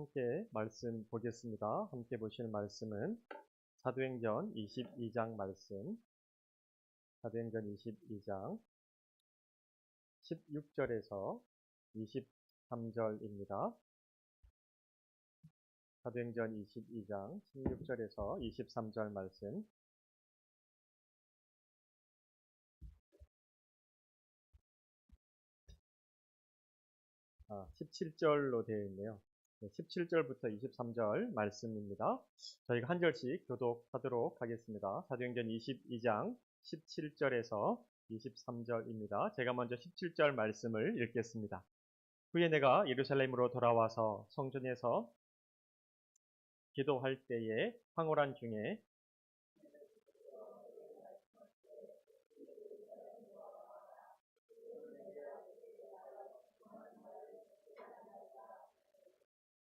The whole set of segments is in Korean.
함께 말씀 보겠습니다. 함께 보실 말씀은 사도행전 22장 말씀, 사도행전 22장 16절에서 23절입니다. 사도행전 22장 16절에서 23절 말씀. 17절로 되어 있네요. 17절부터 23절 말씀입니다. 저희가 한 절씩 교독하도록 하겠습니다. 사도행전 22장 17절에서 23절입니다. 제가 먼저 17절 말씀을 읽겠습니다. 후에 내가 예루살렘으로 돌아와서 성전에서 기도할 때에 황홀한 중에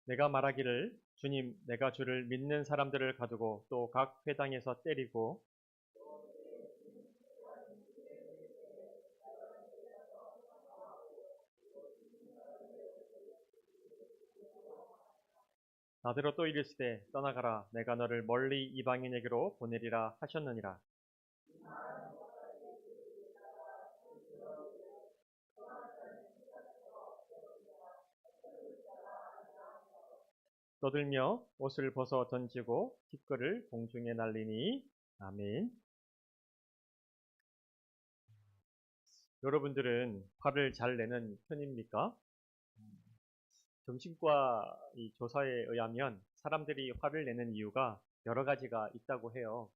내가 말하기를 주님 내가 주를 믿는 사람들을 가두고 또 각 회당에서 때리고 나더러 또 이르시되 떠나가라 내가 너를 멀리 이방인에게로 보내리라 하셨느니라. 떠들며 옷을 벗어 던지고 티끌을 공중에 날리니. 아멘. 여러분들은 화를 잘 내는 편입니까? 정신과 이 조사에 의하면 사람들이 화를 내는 이유가 여러 가지가 있다고 해요.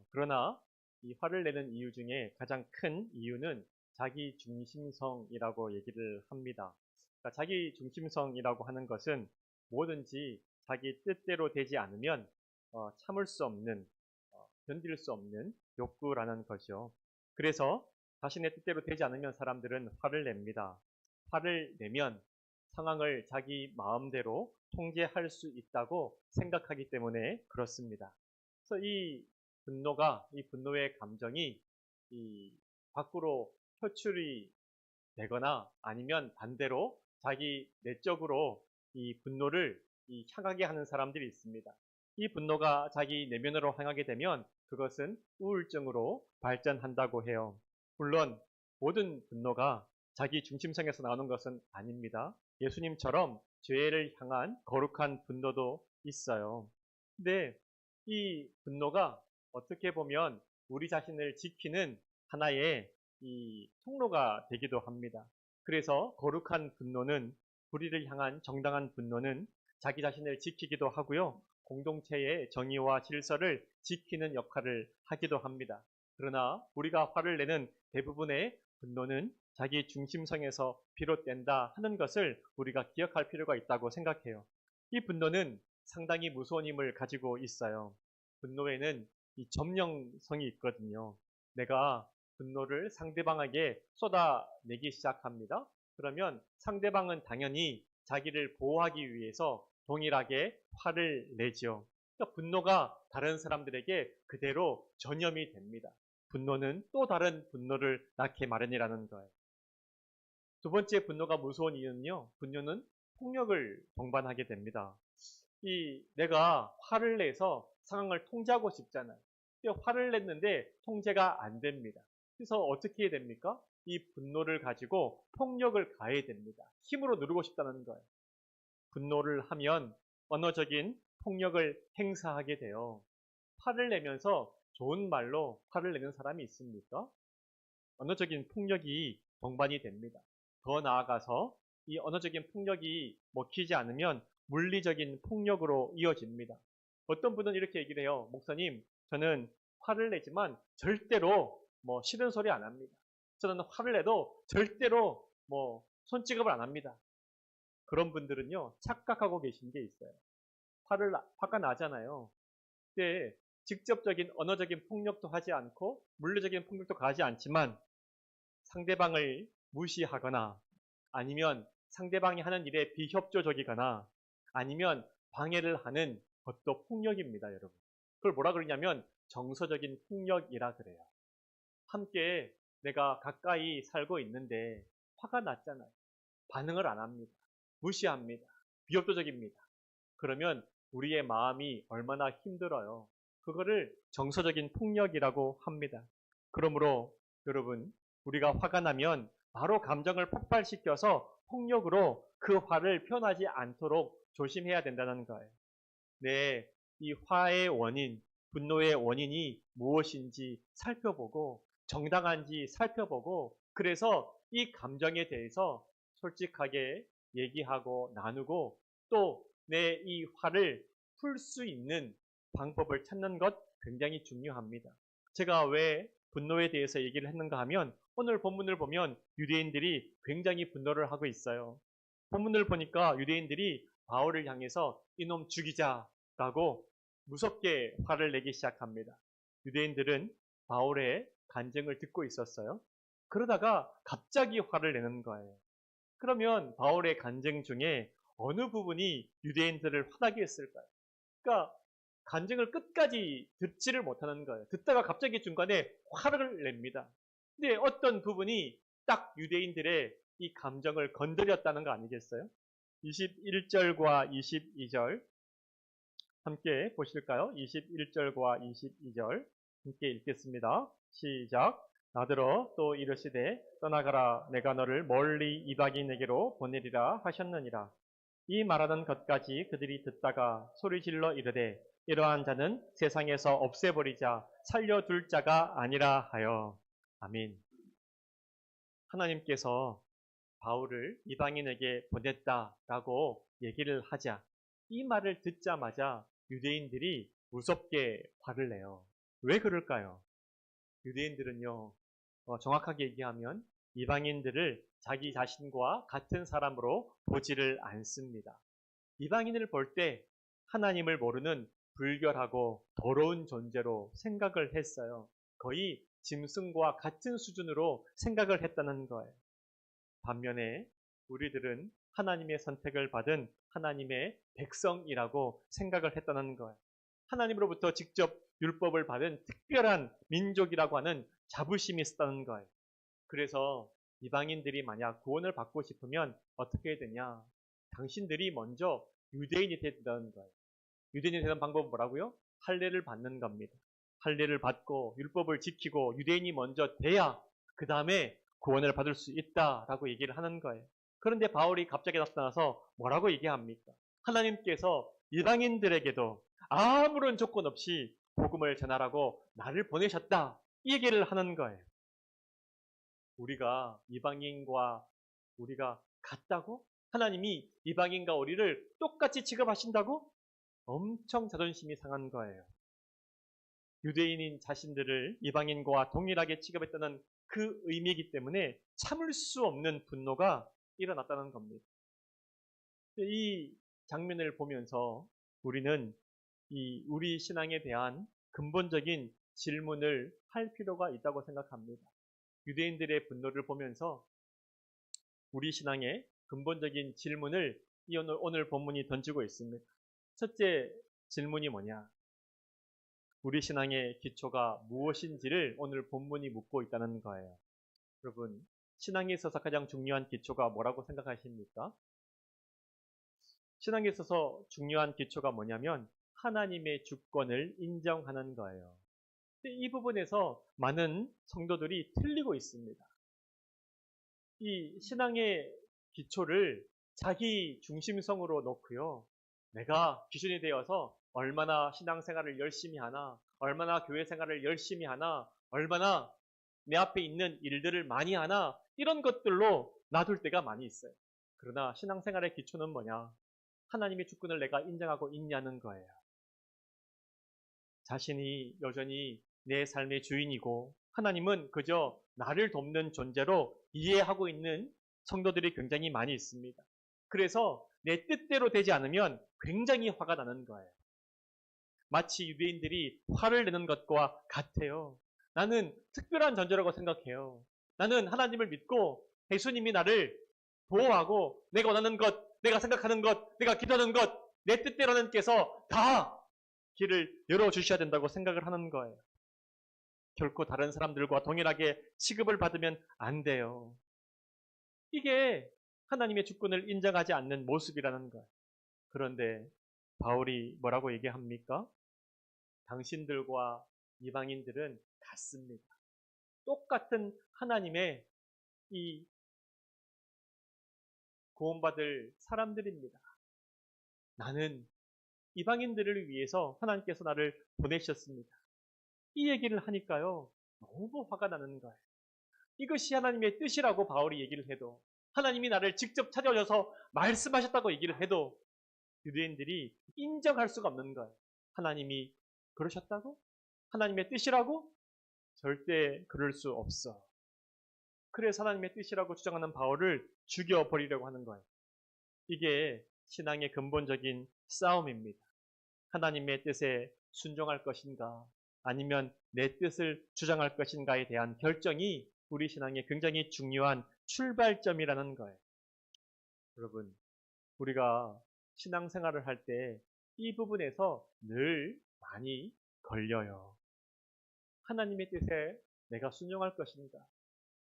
그러나 이 화를 내는 이유 중에 가장 큰 이유는 자기 중심성이라고 얘기를 합니다. 그러니까 자기 중심성이라고 하는 것은 뭐든지 자기 뜻대로 되지 않으면 참을 수 없는, 견딜 수 없는 욕구라는 것이요. 그래서 자신의 뜻대로 되지 않으면 사람들은 화를 냅니다. 화를 내면 상황을 자기 마음대로 통제할 수 있다고 생각하기 때문에 그렇습니다. 그래서 이 분노의 감정이 밖으로 표출이 되거나 아니면 반대로 자기 내적으로 이 분노를 향하게 하는 사람들이 있습니다. 이 분노가 자기 내면으로 향하게 되면 그것은 우울증으로 발전한다고 해요. 물론 모든 분노가 자기 중심성에서 나오는 것은 아닙니다. 예수님처럼 죄를 향한 거룩한 분노도 있어요. 근데 이 분노가 어떻게 보면 우리 자신을 지키는 하나의 이 통로가 되기도 합니다. 그래서 거룩한 분노는, 불의를 향한 정당한 분노는 자기 자신을 지키기도 하고요. 공동체의 정의와 질서를 지키는 역할을 하기도 합니다. 그러나 우리가 화를 내는 대부분의 분노는 자기 중심성에서 비롯된다 하는 것을 우리가 기억할 필요가 있다고 생각해요. 이 분노는 상당히 무서운 힘을 가지고 있어요. 분노에는 이 점령성이 있거든요. 내가 분노를 상대방에게 쏟아내기 시작합니다. 그러면 상대방은 당연히 자기를 보호하기 위해서 동일하게 화를 내죠. 그러니까 분노가 다른 사람들에게 그대로 전염이 됩니다. 분노는 또 다른 분노를 낳게 마련이라는 거예요. 두 번째 분노가 무서운 이유는요. 분노는 폭력을 동반하게 됩니다. 내가 화를 내서 상황을 통제하고 싶잖아요. 화를 냈는데 통제가 안 됩니다. 그래서 어떻게 해야 됩니까? 이 분노를 가지고 폭력을 가해야 됩니다. 힘으로 누르고 싶다는 거예요. 분노를 하면 언어적인 폭력을 행사하게 돼요. 화를 내면서 좋은 말로 화를 내는 사람이 있습니까? 언어적인 폭력이 동반이 됩니다. 더 나아가서 이 언어적인 폭력이 먹히지 않으면 물리적인 폭력으로 이어집니다. 어떤 분은 이렇게 얘기를 해요. 목사님, 저는 화를 내지만 절대로 싫은 소리 안 합니다. 저는 화를 내도 절대로 손찌검을 안 합니다. 그런 분들은요, 착각하고 계신 게 있어요. 화가 나잖아요. 그때 직접적인 언어적인 폭력도 하지 않고 물리적인 폭력도 가하지 않지만 상대방을 무시하거나 아니면 상대방이 하는 일에 비협조적이거나 아니면 방해를 하는 것도 폭력입니다, 여러분. 그걸 뭐라 그러냐면 정서적인 폭력이라 그래요. 함께 내가 가까이 살고 있는데 화가 났잖아요. 반응을 안 합니다. 무시합니다. 비협조적입니다. 그러면 우리의 마음이 얼마나 힘들어요. 그거를 정서적인 폭력이라고 합니다. 그러므로 여러분, 우리가 화가 나면 바로 감정을 폭발시켜서 폭력으로 그 화를 표현하지 않도록 조심해야 된다는 거예요. 네, 이 화의 원인, 분노의 원인이 무엇인지 살펴보고 정당한지 살펴보고 그래서 이 감정에 대해서 솔직하게 얘기하고 나누고 또 내 이 화를 풀 수 있는 방법을 찾는 것 굉장히 중요합니다. 제가 왜 분노에 대해서 얘기를 했는가 하면 오늘 본문을 보면 유대인들이 굉장히 분노를 하고 있어요. 본문을 보니까 유대인들이 바울을 향해서 이놈 죽이자라고 무섭게 화를 내기 시작합니다. 유대인들은 바울의 간증을 듣고 있었어요. 그러다가 갑자기 화를 내는 거예요. 그러면 바울의 간증 중에 어느 부분이 유대인들을 화나게 했을까요? 그러니까 간증을 끝까지 듣지를 못하는 거예요. 듣다가 갑자기 중간에 화를 냅니다. 근데 어떤 부분이 딱 유대인들의 이 감정을 건드렸다는 거 아니겠어요? 21절과 22절 함께 보실까요? 21절과 22절 함께 읽겠습니다. 시작. 나더러 또 이르시되 떠나가라 내가 너를 멀리 이방인에게로 보내리라 하셨느니라. 이 말하는 것까지 그들이 듣다가 소리질러 이르되 이러한 자는 세상에서 없애버리자 살려둘 자가 아니라 하여. 아멘. 하나님께서 바울을 이방인에게 보냈다라고 얘기를 하자 이 말을 듣자마자 유대인들이 무섭게 화를 내요. 왜 그럴까요? 유대인들은요, 정확하게 얘기하면 이방인들을 자기 자신과 같은 사람으로 보지를 않습니다. 이방인을 볼 때 하나님을 모르는 불결하고 더러운 존재로 생각을 했어요. 거의 짐승과 같은 수준으로 생각을 했다는 거예요. 반면에 우리들은 하나님의 선택을 받은 하나님의 백성이라고 생각을 했다는 거예요. 하나님으로부터 직접 율법을 받은 특별한 민족이라고 하는 자부심이 있었다는 거예요. 그래서 이방인들이 만약 구원을 받고 싶으면 어떻게 해야 되냐? 당신들이 먼저 유대인이 돼야 된다는 거예요. 유대인이 되는 방법은 뭐라고요? 할례를 받는 겁니다. 할례를 받고 율법을 지키고 유대인이 먼저 돼야 그 다음에 구원을 받을 수 있다라고 얘기를 하는 거예요. 그런데 바울이 갑자기 나타나서 뭐라고 얘기합니까? 하나님께서 이방인들에게도 아무런 조건 없이 복음을 전하라고 나를 보내셨다. 이 얘기를 하는 거예요. 우리가 이방인과 우리가 같다고? 하나님이 이방인과 우리를 똑같이 취급하신다고? 엄청 자존심이 상한 거예요. 유대인인 자신들을 이방인과 동일하게 취급했다는 그 의미이기 때문에 참을 수 없는 분노가 일어났다는 겁니다. 이 장면을 보면서 우리는 우리 신앙에 대한 근본적인 질문을 할 필요가 있다고 생각합니다. 유대인들의 분노를 보면서 우리 신앙의 근본적인 질문을 오늘 본문이 던지고 있습니다. 첫째 질문이 뭐냐? 우리 신앙의 기초가 무엇인지를 오늘 본문이 묻고 있다는 거예요. 여러분, 신앙에 있어서 가장 중요한 기초가 뭐라고 생각하십니까? 신앙에 있어서 중요한 기초가 뭐냐면 하나님의 주권을 인정하는 거예요. 근데 이 부분에서 많은 성도들이 틀리고 있습니다. 이 신앙의 기초를 자기 중심성으로 놓고요. 내가 기준이 되어서 얼마나 신앙생활을 열심히 하나, 얼마나 교회 생활을 열심히 하나, 얼마나 내 앞에 있는 일들을 많이 하나 이런 것들로 놔둘 때가 많이 있어요. 그러나 신앙생활의 기초는 뭐냐? 하나님의 주권을 내가 인정하고 있냐는 거예요. 자신이 여전히 내 삶의 주인이고 하나님은 그저 나를 돕는 존재로 이해하고 있는 성도들이 굉장히 많이 있습니다. 그래서 내 뜻대로 되지 않으면 굉장히 화가 나는 거예요. 마치 유대인들이 화를 내는 것과 같아요. 나는 특별한 존재라고 생각해요. 나는 하나님을 믿고 예수님이 나를 보호하고 내가 원하는 것, 내가 생각하는 것, 내가 기도하는 것, 내 뜻대로 하나님께서 다 길을 열어주셔야 된다고 생각을 하는 거예요. 결코 다른 사람들과 동일하게 취급을 받으면 안 돼요. 이게 하나님의 주권을 인정하지 않는 모습이라는 거예요. 그런데 바울이 뭐라고 얘기합니까? 당신들과 이방인들은 같습니다. 똑같은 하나님의 이 구원받을 사람들입니다. 나는 이방인들을 위해서 하나님께서 나를 보내셨습니다. 이 얘기를 하니까요, 너무 화가 나는 거예요. 이것이 하나님의 뜻이라고 바울이 얘기를 해도, 하나님이 나를 직접 찾아오셔서 말씀하셨다고 얘기를 해도 유대인들이 인정할 수가 없는 거예요. 하나님이 그러셨다고? 하나님의 뜻이라고? 절대 그럴 수 없어. 그래서 하나님의 뜻이라고 주장하는 바울을 죽여버리려고 하는 거예요. 이게 신앙의 근본적인 싸움입니다. 하나님의 뜻에 순종할 것인가, 아니면 내 뜻을 주장할 것인가에 대한 결정이 우리 신앙의 굉장히 중요한 출발점이라는 거예요. 여러분, 우리가 신앙생활을 할 때 이 부분에서 늘 많이 걸려요. 하나님의 뜻에 내가 순종할 것인가,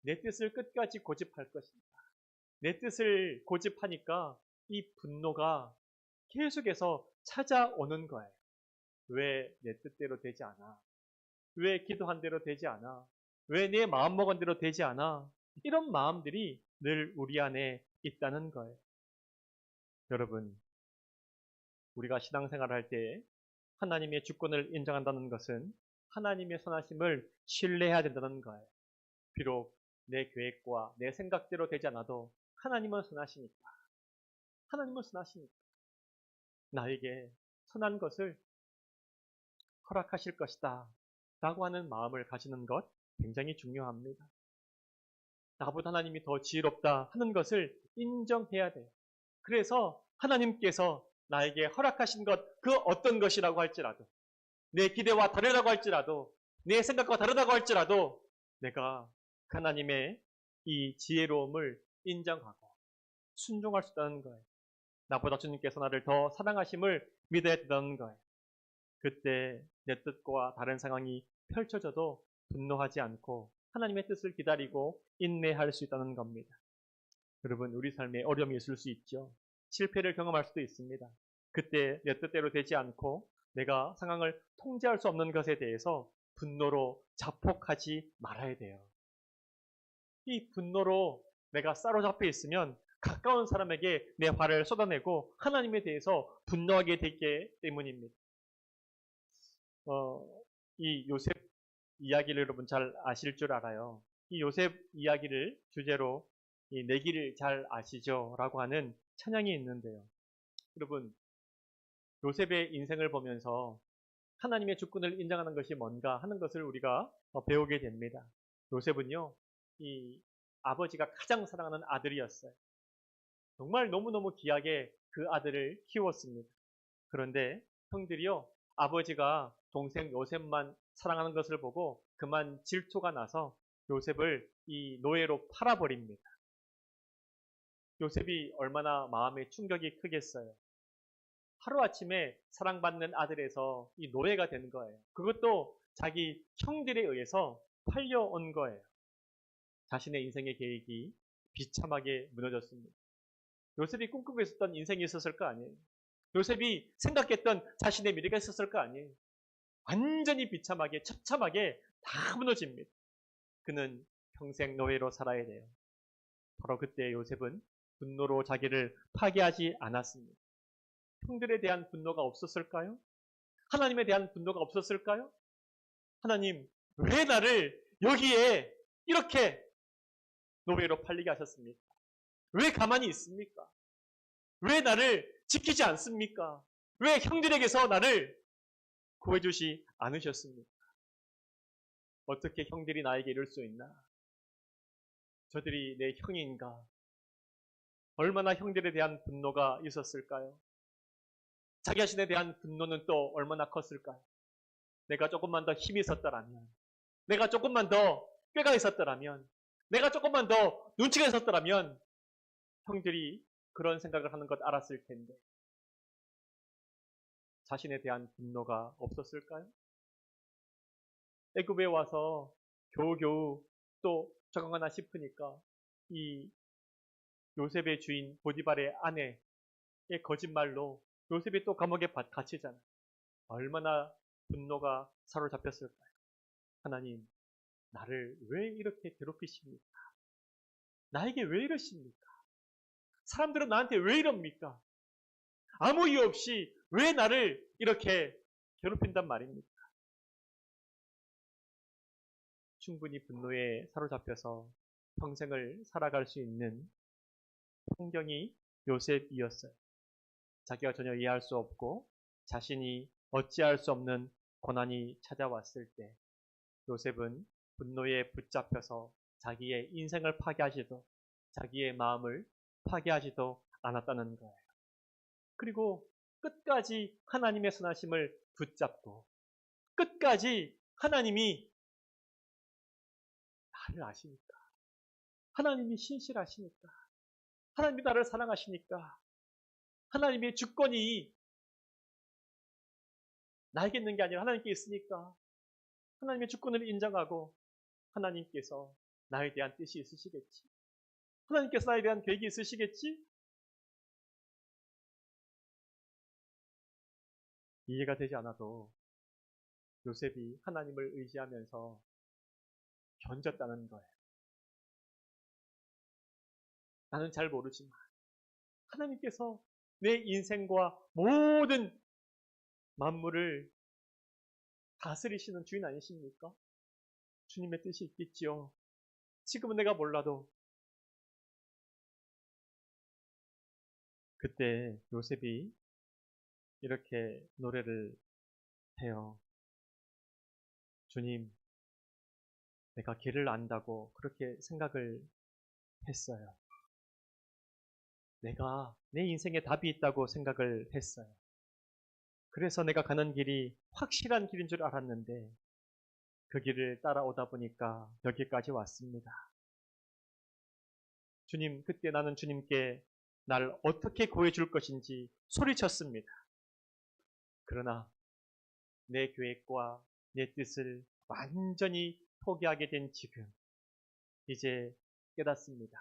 내 뜻을 끝까지 고집할 것인가. 내 뜻을 고집하니까 이 분노가 계속해서 찾아오는 거예요. 왜 내 뜻대로 되지 않아? 왜 기도한 대로 되지 않아? 왜 내 마음먹은 대로 되지 않아? 이런 마음들이 늘 우리 안에 있다는 거예요. 여러분, 우리가 신앙생활을 할 때 하나님의 주권을 인정한다는 것은 하나님의 선하심을 신뢰해야 된다는 거예요. 비록 내 계획과 내 생각대로 되지 않아도 하나님은 선하시니까. 하나님은 선하시니까. 나에게 선한 것을 허락하실 것이다 라고 하는 마음을 가지는 것 굉장히 중요합니다. 나보다 하나님이 더 지혜롭다 하는 것을 인정해야 돼요. 그래서 하나님께서 나에게 허락하신 것, 그 어떤 것이라고 할지라도, 내 기대와 다르다고 할지라도, 내 생각과 다르다고 할지라도 내가 하나님의 이 지혜로움을 인정하고 순종할 수 있다는 거예요. 나보다 주님께서 나를 더 사랑하심을 믿어야 된다는 거예요. 그때 내 뜻과 다른 상황이 펼쳐져도 분노하지 않고 하나님의 뜻을 기다리고 인내할 수 있다는 겁니다. 여러분, 우리 삶에 어려움이 있을 수 있죠. 실패를 경험할 수도 있습니다. 그때 내 뜻대로 되지 않고 내가 상황을 통제할 수 없는 것에 대해서 분노로 자폭하지 말아야 돼요. 이 분노로 내가 사로잡혀 있으면 가까운 사람에게 내 화를 쏟아내고 하나님에 대해서 분노하게 되기 때문입니다. 이 요셉 이야기를 여러분 잘 아실 줄 알아요. 이 요셉 이야기를 주제로 이 내 길을 잘 아시죠? 라고 하는 찬양이 있는데요. 여러분, 요셉의 인생을 보면서 하나님의 주권을 인정하는 것이 뭔가 하는 것을 우리가 배우게 됩니다. 요셉은요, 이 아버지가 가장 사랑하는 아들이었어요. 정말 너무너무 귀하게 그 아들을 키웠습니다. 그런데 형들이요, 아버지가 동생 요셉만 사랑하는 것을 보고 그만 질투가 나서 요셉을 이 노예로 팔아버립니다. 요셉이 얼마나 마음에 충격이 크겠어요. 하루아침에 사랑받는 아들에서 이 노예가 된 거예요. 그것도 자기 형들에 의해서 팔려온 거예요. 자신의 인생의 계획이 비참하게 무너졌습니다. 요셉이 꿈꾸고 있었던 인생이 있었을 거 아니에요. 요셉이 생각했던 자신의 미래가 있었을 거 아니에요. 완전히 비참하게 처참하게 다 무너집니다. 그는 평생 노예로 살아야 돼요. 바로 그때 요셉은 분노로 자기를 파괴하지 않았습니다. 형들에 대한 분노가 없었을까요? 하나님에 대한 분노가 없었을까요? 하나님, 왜 나를 여기에 이렇게 노예로 팔리게 하셨습니까? 왜 가만히 있습니까? 왜 나를 지키지 않습니까? 왜 형들에게서 나를 구해주지 않으셨습니까? 어떻게 형들이 나에게 이럴 수 있나? 저들이 내 형인가? 얼마나 형들에 대한 분노가 있었을까요? 자기 자신에 대한 분노는 또 얼마나 컸을까요? 내가 조금만 더 힘이 있었더라면, 내가 조금만 더 꾀가 있었더라면, 내가 조금만 더 눈치가 있었더라면 형들이 그런 생각을 하는 것 알았을 텐데 자신에 대한 분노가 없었을까요? 애굽에 와서 겨우겨우 또 적응하나 싶으니까 이 요셉의 주인 보디발의 아내 거짓말로 요셉이 또 감옥에 갇히잖아. 얼마나 분노가 사로잡혔을까요? 하나님, 나를 왜 이렇게 괴롭히십니까? 나에게 왜 이러십니까? 사람들은 나한테 왜 이럽니까? 아무 이유 없이 왜 나를 이렇게 괴롭힌단 말입니까? 충분히 분노에 사로잡혀서 평생을 살아갈 수 있는 환경이 요셉이었어요. 자기가 전혀 이해할 수 없고 자신이 어찌할 수 없는 고난이 찾아왔을 때 요셉은 분노에 붙잡혀서 자기의 인생을 파괴하지도 자기의 마음을 파괴하지도 않았다는 거예요. 그리고 끝까지 하나님의 선하심을 붙잡고 끝까지 하나님이 나를 아시니까, 하나님이 신실하시니까, 하나님이 나를 사랑하시니까, 하나님의 주권이 나에게 있는 게 아니라 하나님께 있으니까 하나님의 주권을 인정하고 하나님께서 나에 대한 뜻이 있으시겠지. 하나님께서 나에 대한 계획이 있으시겠지. 이해가 되지 않아도 요셉이 하나님을 의지하면서 견뎠다는 거예요. 나는 잘 모르지만 하나님께서 내 인생과 모든 만물을 다스리시는 주인 아니십니까? 주님의 뜻이 있겠지요. 지금은 내가 몰라도. 그때 요셉이 이렇게 노래를 해요. 주님, 내가 길을 안다고 그렇게 생각을 했어요. 내가 내 인생에 답이 있다고 생각을 했어요. 그래서 내가 가는 길이 확실한 길인 줄 알았는데 그 길을 따라오다 보니까 여기까지 왔습니다. 주님, 그때 나는 주님께 날 어떻게 구해줄 것인지 소리쳤습니다. 그러나 내 계획과 내 뜻을 완전히 포기하게 된 지금 이제 깨닫습니다.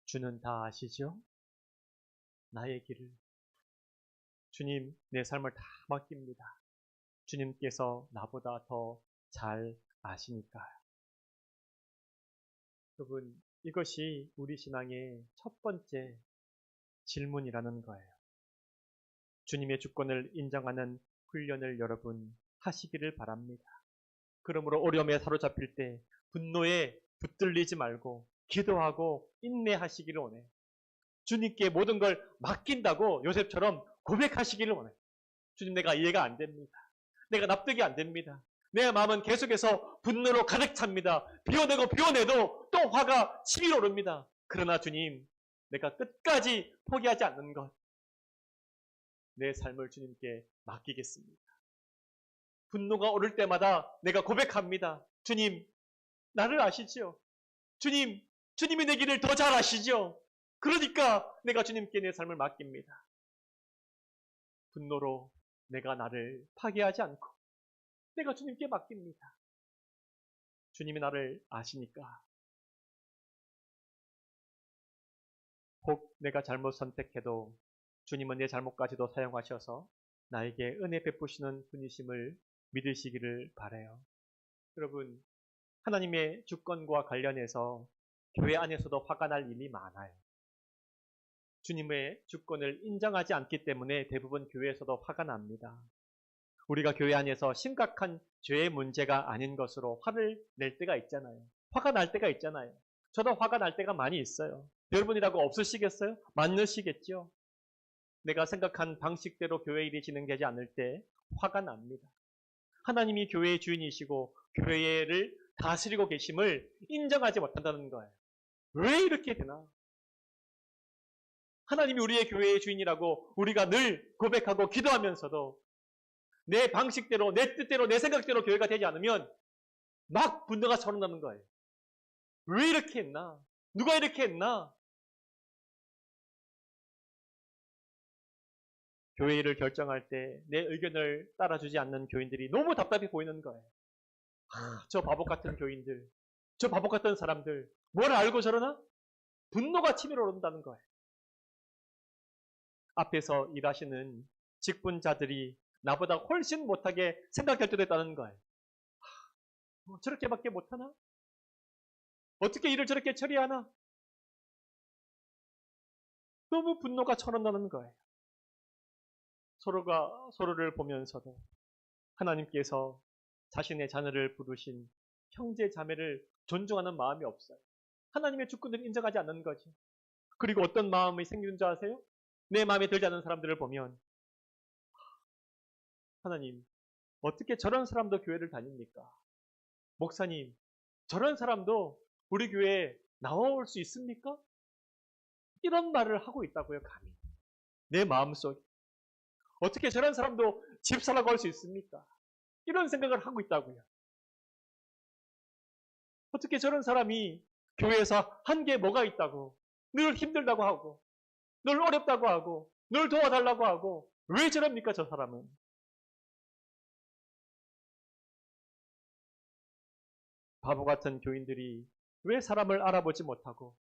주는 다 아시죠? 나의 길을. 주님, 내 삶을 다 맡깁니다. 주님께서 나보다 더 잘 아시니까요. 여러분, 이것이 우리 신앙의 첫 번째 질문이라는 거예요. 주님의 주권을 인정하는 훈련을 여러분 하시기를 바랍니다. 그러므로 어려움에 사로잡힐 때 분노에 붙들리지 말고 기도하고 인내하시기를 원해요. 주님께 모든 걸 맡긴다고 요셉처럼 고백하시기를 원해요. 주님, 내가 이해가 안 됩니다. 내가 납득이 안 됩니다. 내 마음은 계속해서 분노로 가득 찹니다. 비워내도 또 화가 치밀어 오릅니다. 그러나 주님, 내가 끝까지 포기하지 않는 것, 내 삶을 주님께 맡기겠습니다. 분노가 오를 때마다 내가 고백합니다. 주님, 나를 아시죠? 주님, 주님이 내 길을 더 잘 아시죠? 그러니까 내가 주님께 내 삶을 맡깁니다. 분노로 내가 나를 파괴하지 않고 내가 주님께 맡깁니다. 주님이 나를 아시니까. 혹 내가 잘못 선택해도 주님은 내 잘못까지도 사용하셔서 나에게 은혜 베푸시는 분이심을 믿으시기를 바라요. 여러분, 하나님의 주권과 관련해서 교회 안에서도 화가 날 일이 많아요. 주님의 주권을 인정하지 않기 때문에 대부분 교회에서도 화가 납니다. 우리가 교회 안에서 심각한 죄의 문제가 아닌 것으로 화를 낼 때가 있잖아요. 화가 날 때가 있잖아요. 저도 화가 날 때가 많이 있어요. 여러분이라고 없으시겠어요? 많으시겠죠? 내가 생각한 방식대로 교회 일이 진행되지 않을 때 화가 납니다. 하나님이 교회의 주인이시고 교회를 다스리고 계심을 인정하지 못한다는 거예요. 왜 이렇게 되나? 하나님이 우리의 교회의 주인이라고 우리가 늘 고백하고 기도하면서도 내 방식대로, 내 뜻대로, 내 생각대로 교회가 되지 않으면 막 분노가 차오른다는 거예요. 왜 이렇게 했나? 누가 이렇게 했나? 교회 일을 결정할 때 내 의견을 따라주지 않는 교인들이 너무 답답해 보이는 거예요. 저 바보 같은 교인들, 저 바보 같은 사람들, 뭘 알고 저러나? 분노가 치밀어 오른다는 거예요. 앞에서 일하시는 직분자들이 나보다 훨씬 못하게 생각할 때도 있다는 거예요. 저렇게밖에 못하나? 어떻게 일을 저렇게 처리하나? 너무 분노가 철원나는 거예요. 서로가 서로를 보면서도 하나님께서 자신의 자녀를 부르신 형제 자매를 존중하는 마음이 없어요. 하나님의 주권을 인정하지 않는 거죠. 그리고 어떤 마음이 생기는 줄 아세요? 내 마음에 들지 않는 사람들을 보면 하나님, 어떻게 저런 사람도 교회를 다닙니까? 목사님, 저런 사람도 우리 교회에 나올 수 있습니까? 이런 말을 하고 있다고요, 감히. 내 마음속에. 어떻게 저런 사람도 집사라고 할 수 있습니까? 이런 생각을 하고 있다고요. 어떻게 저런 사람이 교회에서 한 게 뭐가 있다고, 늘 힘들다고 하고, 늘 어렵다고 하고, 늘 도와달라고 하고, 왜 저럽니까, 저 사람은? 바보 같은 교인들이 왜 사람을 알아보지 못하고,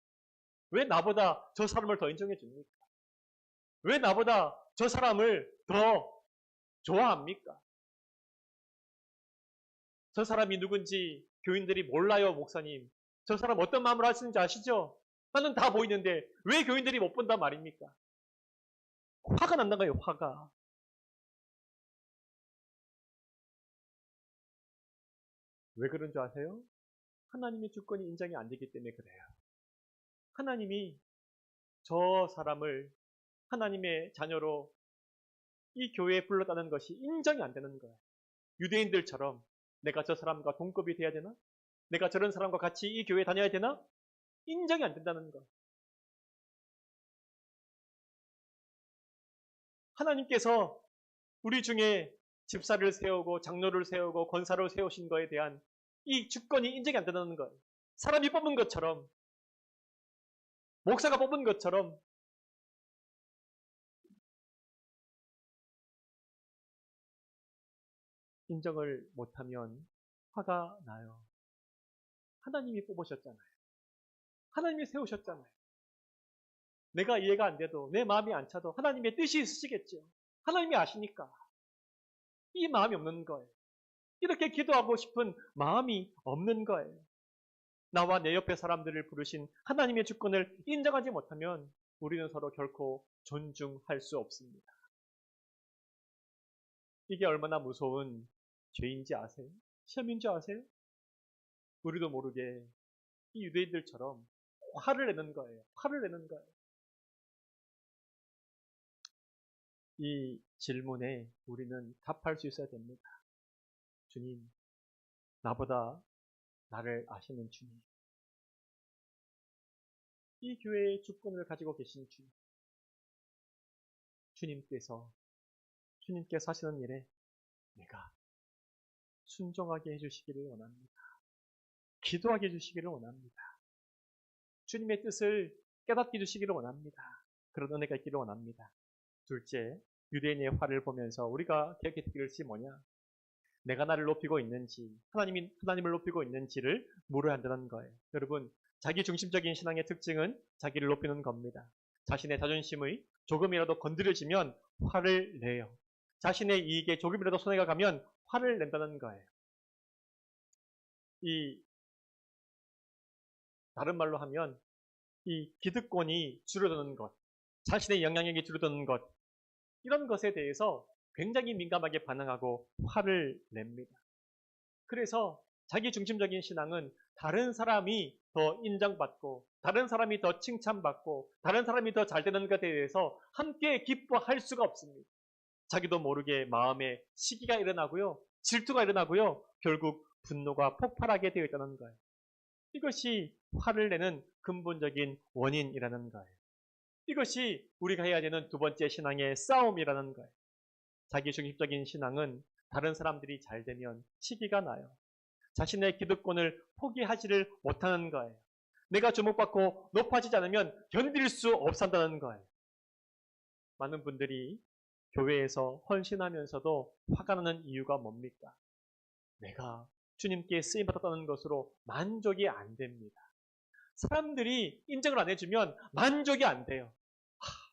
왜 나보다 저 사람을 더 인정해 줍니까? 왜 나보다 저 사람을 더 좋아합니까? 저 사람이 누군지 교인들이 몰라요, 목사님. 저 사람 어떤 마음을 하시는지 아시죠? 나는 다 보이는데 왜 교인들이 못 본단 말입니까? 화가 난다는 거예요, 화가. 왜 그런 줄 아세요? 하나님의 주권이 인정이 안 되기 때문에 그래요. 하나님이 저 사람을 하나님의 자녀로 이 교회에 불렀다는 것이 인정이 안 되는 거예요. 유대인들처럼 내가 저 사람과 동급이 돼야 되나? 내가 저런 사람과 같이 이 교회에 다녀야 되나? 인정이 안 된다는 거. 하나님께서 우리 중에 집사를 세우고 장로를 세우고 권사를 세우신 거에 대한 이 주권이 인정이 안 된다는 거예요. 사람이 뽑은 것처럼, 목사가 뽑은 것처럼 인정을 못하면 화가 나요. 하나님이 뽑으셨잖아요. 하나님이 세우셨잖아요. 내가 이해가 안 돼도 내 마음이 안 차도 하나님의 뜻이 있으시겠죠. 하나님이 아시니까. 이 마음이 없는 거예요. 이렇게 기도하고 싶은 마음이 없는 거예요. 나와 내 옆에 사람들을 부르신 하나님의 주권을 인정하지 못하면 우리는 서로 결코 존중할 수 없습니다. 이게 얼마나 무서운 죄인지 아세요? 시험인 줄 아세요? 우리도 모르게 이 유대인들처럼 화를 내는 거예요. 화를 내는 거예요. 이 질문에 우리는 답할 수 있어야 됩니다. 주님, 나보다 나를 아시는 주님. 이 교회의 주권을 가지고 계신 주님. 주님께서 하시는 일에 내가 순종하게 해주시기를 원합니다. 기도하게 해주시기를 원합니다. 주님의 뜻을 깨닫게 해주시기를 원합니다. 그런 은혜가 있기를 원합니다. 둘째, 유대인의 화를 보면서 우리가 기억해야 될 것이 뭐냐? 내가 나를 높이고 있는지, 하나님을 높이고 있는지를 물어야 한다는 거예요. 여러분, 자기 중심적인 신앙의 특징은 자기를 높이는 겁니다. 자신의 자존심의 조금이라도 건드려지면 화를 내요. 자신의 이익에 조금이라도 손해가 가면 화를 낸다는 거예요. 다른 말로 하면 이 기득권이 줄어드는 것, 자신의 영향력이 줄어드는 것, 이런 것에 대해서 굉장히 민감하게 반응하고 화를 냅니다. 그래서 자기 중심적인 신앙은 다른 사람이 더 인정받고, 다른 사람이 더 칭찬받고, 다른 사람이 더 잘 되는 것에 대해서 함께 기뻐할 수가 없습니다. 자기도 모르게 마음에 시기가 일어나고요, 질투가 일어나고요, 결국 분노가 폭발하게 되어 있다는 거예요. 이것이 화를 내는 근본적인 원인이라는 거예요. 이것이 우리가 해야 되는 두 번째 신앙의 싸움이라는 거예요. 자기 중심적인 신앙은 다른 사람들이 잘 되면 시기가 나요. 자신의 기득권을 포기하지를 못하는 거예요. 내가 주목받고 높아지지 않으면 견딜 수 없한다는 거예요. 많은 분들이 교회에서 헌신하면서도 화가 나는 이유가 뭡니까? 내가 주님께 쓰임받았다는 것으로 만족이 안 됩니다. 사람들이 인정을 안 해주면 만족이 안 돼요.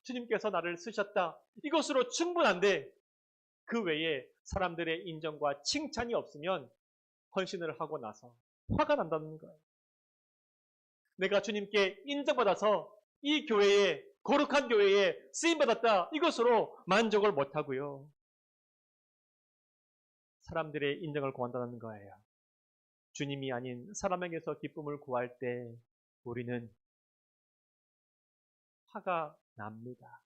주님께서 나를 쓰셨다. 이것으로 충분한데 그 외에 사람들의 인정과 칭찬이 없으면 헌신을 하고 나서 화가 난다는 거예요. 내가 주님께 인정받아서 이 교회에, 거룩한 교회에 쓰임받았다. 이것으로 만족을 못하고요. 사람들의 인정을 구한다는 거예요. 주님이 아닌 사람에게서 기쁨을 구할 때 우리는 화가 납니다.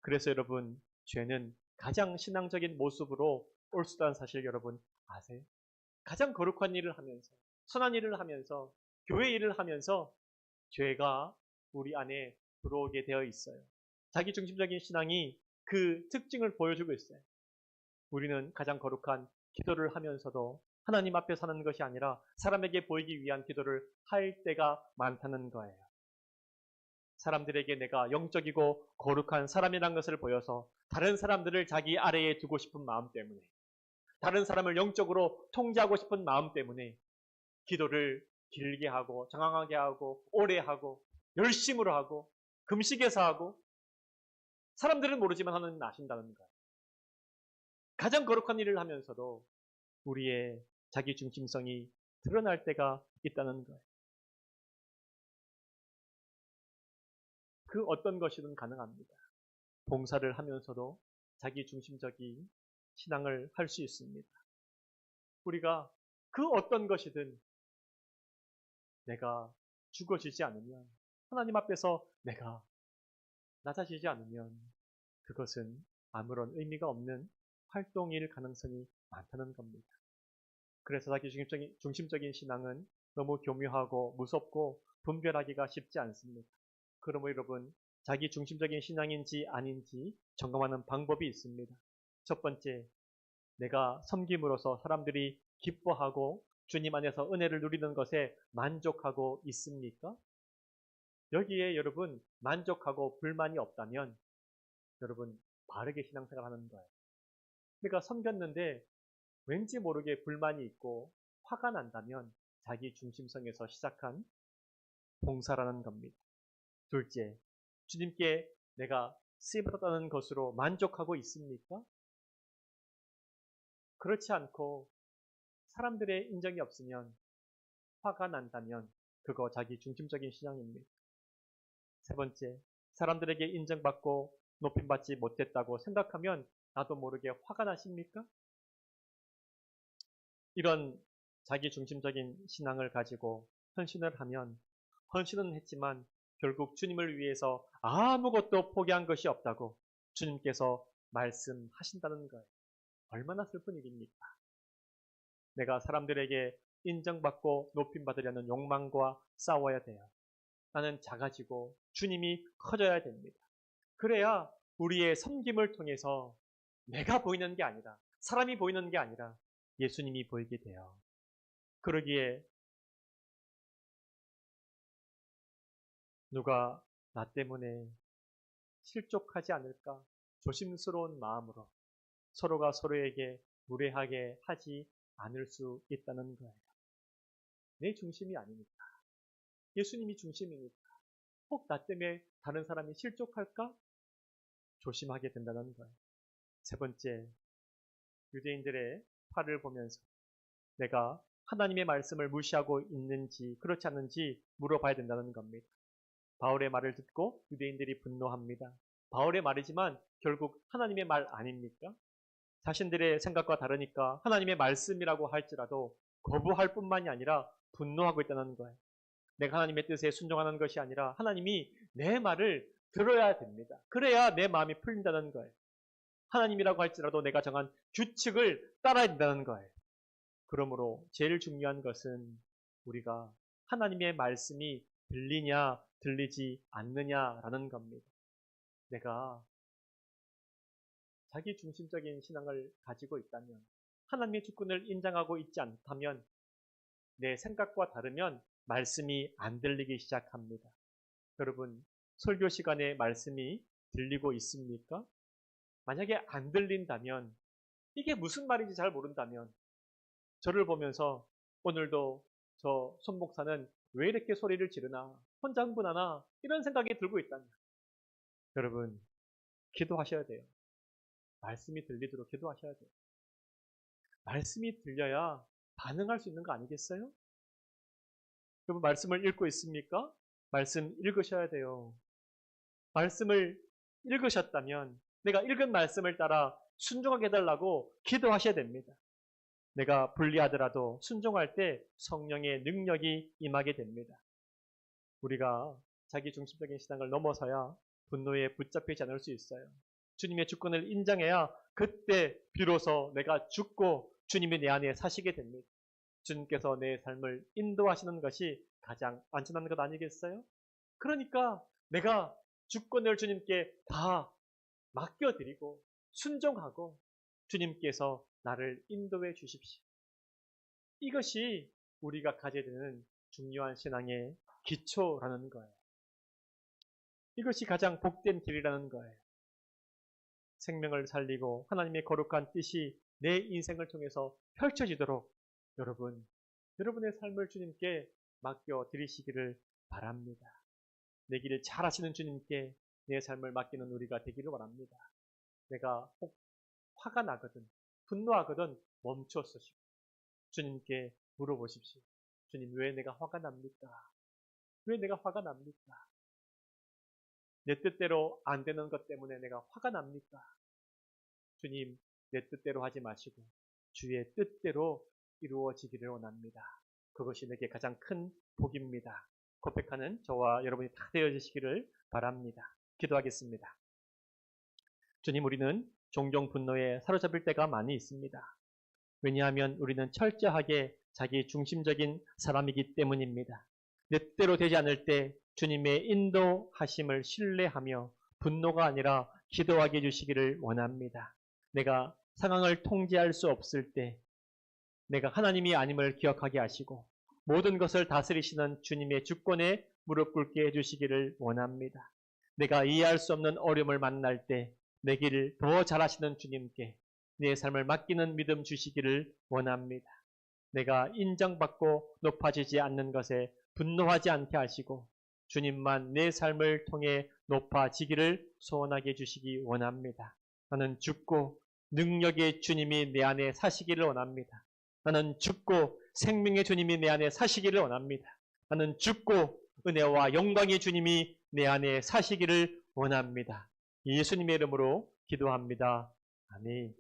그래서 여러분, 죄는 가장 신앙적인 모습으로 올 수 있다는 사실 여러분 아세요? 가장 거룩한 일을 하면서, 선한 일을 하면서, 교회 일을 하면서 죄가 우리 안에 들어오게 되어 있어요. 자기중심적인 신앙이 그 특징을 보여주고 있어요. 우리는 가장 거룩한 기도를 하면서도 하나님 앞에 사는 것이 아니라 사람에게 보이기 위한 기도를 할 때가 많다는 거예요. 사람들에게 내가 영적이고 거룩한 사람이라는 것을 보여서 다른 사람들을 자기 아래에 두고 싶은 마음 때문에, 다른 사람을 영적으로 통제하고 싶은 마음 때문에 기도를 길게 하고 장황하게 하고 오래 하고 열심으로 하고 금식해서 하고, 사람들은 모르지만 하나님은 아신다는 거예요. 가장 거룩한 일을 하면서도 우리의 자기 중심성이 드러날 때가 있다는 거예요. 그 어떤 것이든 가능합니다. 봉사를 하면서도 자기 중심적인 신앙을 할 수 있습니다. 우리가 그 어떤 것이든 내가 죽어지지 않으면, 하나님 앞에서 내가 낮아지지 않으면 그것은 아무런 의미가 없는 활동일 가능성이 많다는 겁니다. 그래서 자기 중심적인 신앙은 너무 교묘하고 무섭고 분별하기가 쉽지 않습니다. 그러므로 여러분, 자기 중심적인 신앙인지 아닌지 점검하는 방법이 있습니다. 첫 번째, 내가 섬김으로써 사람들이 기뻐하고 주님 안에서 은혜를 누리는 것에 만족하고 있습니까? 여기에 여러분 만족하고 불만이 없다면 여러분 바르게 신앙생활 하는 거예요. 내가 섬겼는데 왠지 모르게 불만이 있고 화가 난다면 자기 중심성에서 시작한 봉사라는 겁니다. 둘째, 주님께 내가 쓰임받았다는 것으로 만족하고 있습니까? 그렇지 않고 사람들의 인정이 없으면 화가 난다면 그거 자기 중심적인 신앙입니다. 세 번째, 사람들에게 인정받고 높임받지 못했다고 생각하면 나도 모르게 화가 나십니까? 이런 자기 중심적인 신앙을 가지고 헌신을 하면, 헌신은 했지만 결국 주님을 위해서 아무것도 포기한 것이 없다고 주님께서 말씀하신다는 거예요. 얼마나 슬픈 일입니까? 내가 사람들에게 인정받고 높임받으려는 욕망과 싸워야 돼요. 나는 작아지고 주님이 커져야 됩니다. 그래야 우리의 섬김을 통해서 내가 보이는 게 아니라, 사람이 보이는 게 아니라 예수님이 보이게 돼요. 그러기에 누가 나 때문에 실족하지 않을까 조심스러운 마음으로 서로가 서로에게 무례하게 하지 않을 수 있다는 거예요. 내 중심이 아니니까. 예수님이 중심이니까. 혹 나 때문에 다른 사람이 실족할까? 조심하게 된다는 거예요. 세 번째, 유대인들의 화를 보면서 내가 하나님의 말씀을 무시하고 있는지 그렇지 않는지 물어봐야 된다는 겁니다. 바울의 말을 듣고 유대인들이 분노합니다. 바울의 말이지만 결국 하나님의 말 아닙니까? 자신들의 생각과 다르니까 하나님의 말씀이라고 할지라도 거부할 뿐만이 아니라 분노하고 있다는 거예요. 내가 하나님의 뜻에 순종하는 것이 아니라 하나님이 내 말을 들어야 됩니다. 그래야 내 마음이 풀린다는 거예요. 하나님이라고 할지라도 내가 정한 규칙을 따라야 된다는 거예요. 그러므로 제일 중요한 것은 우리가 하나님의 말씀이 들리냐 들리지 않느냐라는 겁니다. 내가 자기 중심적인 신앙을 가지고 있다면, 하나님의 주권을 인정하고 있지 않다면 내 생각과 다르면 말씀이 안 들리기 시작합니다. 여러분, 설교 시간에 말씀이 들리고 있습니까? 만약에 안 들린다면, 이게 무슨 말인지 잘 모른다면 저를 보면서 오늘도 저 손 목사는 왜 이렇게 소리를 지르나, 혼자 흥분하나 이런 생각이 들고 있다면 여러분, 기도하셔야 돼요. 말씀이 들리도록 기도하셔야 돼요. 말씀이 들려야 반응할 수 있는 거 아니겠어요? 여러분, 말씀을 읽고 있습니까? 말씀 읽으셔야 돼요. 말씀을 읽으셨다면 내가 읽은 말씀을 따라 순종하게 해달라고 기도하셔야 됩니다. 내가 불리하더라도 순종할 때 성령의 능력이 임하게 됩니다. 우리가 자기중심적인 신앙을 넘어서야 분노에 붙잡히지 않을 수 있어요. 주님의 주권을 인정해야 그때 비로소 내가 죽고 주님이 내 안에 사시게 됩니다. 주님께서 내 삶을 인도하시는 것이 가장 안전한 것 아니겠어요? 그러니까 내가 주권을 주님께 다 맡겨드리고 순종하고 주님께서 나를 인도해 주십시오. 이것이 우리가 가져야 되는 중요한 신앙의 기초라는 거예요. 이것이 가장 복된 길이라는 거예요. 생명을 살리고 하나님의 거룩한 뜻이 내 인생을 통해서 펼쳐지도록 여러분의 삶을 주님께 맡겨드리시기를 바랍니다. 내 길을 잘 하시는 주님께 내 삶을 맡기는 우리가 되기를 바랍니다. 내가 혹 화가 나거든, 분노하거든 멈춰서시고 주님께 물어보십시오. 주님, 왜 내가 화가 납니까? 왜 내가 화가 납니까? 내 뜻대로 안 되는 것 때문에 내가 화가 납니까? 주님, 내 뜻대로 하지 마시고 주의 뜻대로 이루어지기를 원합니다. 그것이 내게 가장 큰 복입니다. 고백하는 저와 여러분이 다 되어지시기를 바랍니다. 기도하겠습니다. 주님, 우리는 종종 분노에 사로잡힐 때가 많이 있습니다. 왜냐하면 우리는 철저하게 자기 중심적인 사람이기 때문입니다. 내 뜻대로 되지 않을 때 주님의 인도하심을 신뢰하며 분노가 아니라 기도하게 해주시기를 원합니다. 내가 상황을 통제할 수 없을 때 내가 하나님이 아님을 기억하게 하시고 모든 것을 다스리시는 주님의 주권에 무릎 꿇게 해주시기를 원합니다. 내가 이해할 수 없는 어려움을 만날 때 내 길을 더 잘하시는 주님께 내 삶을 맡기는 믿음 주시기를 원합니다. 내가 인정받고 높아지지 않는 것에 분노하지 않게 하시고 주님만 내 삶을 통해 높아지기를 소원하게 해주시기 원합니다. 나는 죽고 능력의 주님이 내 안에 사시기를 원합니다. 나는 죽고 생명의 주님이 내 안에 사시기를 원합니다. 나는 죽고 은혜와 영광의 주님이 내 안에 사시기를 원합니다. 예수님의 이름으로 기도합니다. 아멘.